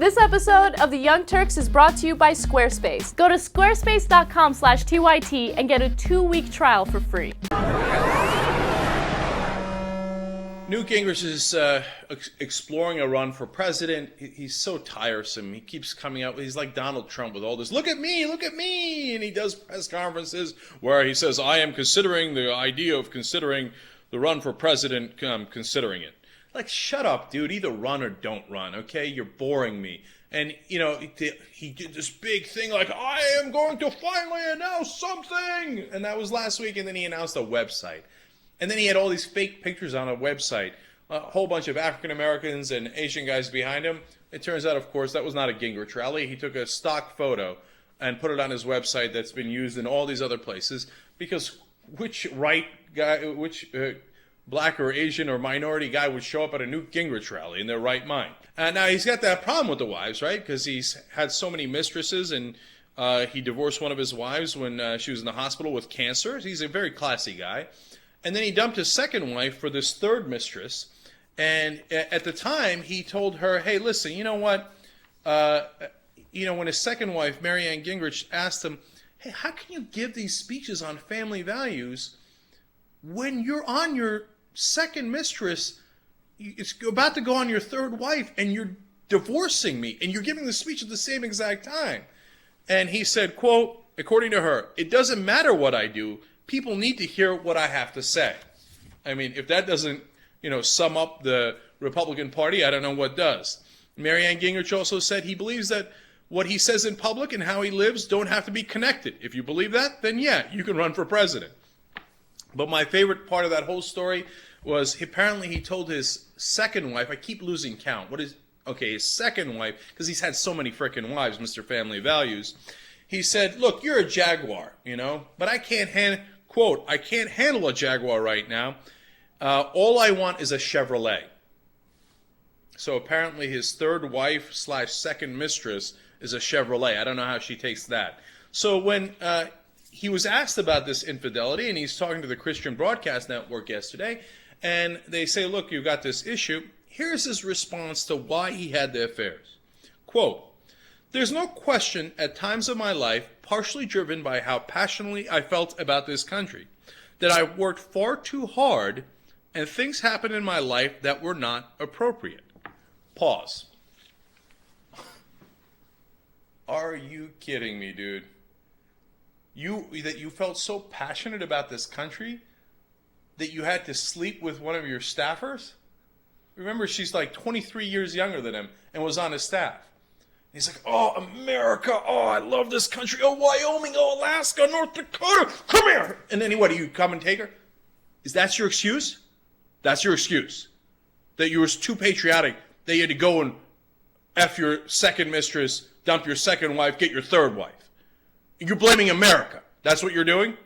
This episode of the Young Turks is brought to you by Squarespace. Go to squarespace.com/TYT and get a 2-week trial for free. Newt Gingrich is exploring a run for president. He's so tiresome. He keeps coming out. He's like Donald Trump with all this, look at me, and he does press conferences where he says, I am considering the idea of considering the run for president, considering it. Like, shut up, dude. Either run or don't run, okay? You're boring me. And, you know, he did this big thing like, I am going to finally announce something. And that was last week, and then he announced a website. And then he had all these fake pictures on a website, a whole bunch of African Americans and Asian guys behind him. It turns out, of course, that was not a Gingrich rally. He took a stock photo and put it on his website that's been used in all these other places, because which black or Asian or minority guy would show up at a Newt Gingrich rally in their right mind? Now, he's got that problem with the wives, right? Because he's had so many mistresses, and he divorced one of his wives when she was in the hospital with cancer. He's a very classy guy. And then he dumped his second wife for this third mistress. And at the time, he told her, hey, listen, you know what? When his second wife, Marianne Gingrich, asked him, hey, how can you give these speeches on family values when you're on your second mistress? It's about to go on your third wife, and you're divorcing me, and you're giving the speech at the same exact time. And he said, quote, according to her, it doesn't matter what I do. People need to hear what I have to say. I mean, if that doesn't, sum up the Republican Party, I don't know what does. Marianne Gingrich also said he believes that what he says in public and how he lives don't have to be connected. If you believe that, then yeah, you can run for president. But my favorite part of that whole story was apparently he told his second wife, I keep losing count. His second wife, because he's had so many frickin' wives, Mr. Family Values. He said, look, you're a Jaguar, but I can't handle a Jaguar right now. All I want is a Chevrolet. So apparently his third wife / second mistress is a Chevrolet. I don't know how she takes that. So when he was asked about this infidelity, and he's talking to the Christian Broadcast Network yesterday, and they say, look, you've got this issue. Here's his response to why he had the affairs. Quote, there's no question at times of my life, partially driven by how passionately I felt about this country, that I worked far too hard and things happened in my life that were not appropriate. Pause. Are you kidding me, dude? That you felt so passionate about this country that you had to sleep with one of your staffers? Remember, she's like 23 years younger than him and was on his staff. He's like, oh, America, oh, I love this country, oh, Wyoming, oh, Alaska, North Dakota, come here. And then what, do you come and take her? Is that your excuse? That's your excuse. That you were too patriotic, that you had to go and F your second mistress, dump your second wife, get your third wife. You're blaming America. That's what you're doing?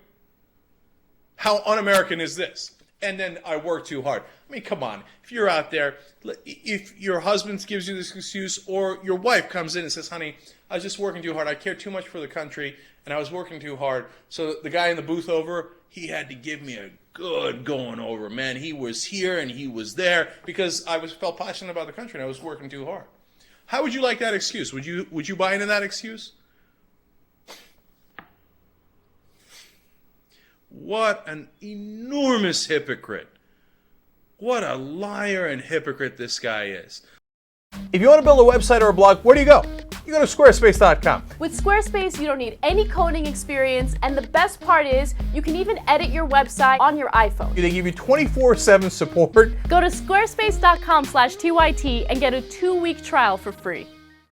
How un-American is this? And then I work too hard. I mean, come on. If you're out there, if your husband gives you this excuse, or your wife comes in and says, honey, I was just working too hard. I care too much for the country, and I was working too hard. So the guy in the booth over, he had to give me a good going over, man. He was here and he was there because I felt passionate about the country and I was working too hard. How would you like that excuse? Would you buy into that excuse? What an enormous hypocrite. What a liar and hypocrite this guy is. If you want to build a website or a blog, where do you go? You go to squarespace.com. With Squarespace, you don't need any coding experience, and the best part is you can even edit your website on your iPhone. They give you 24/7 support. Go to squarespace.com/TYT and get a 2-week trial for free.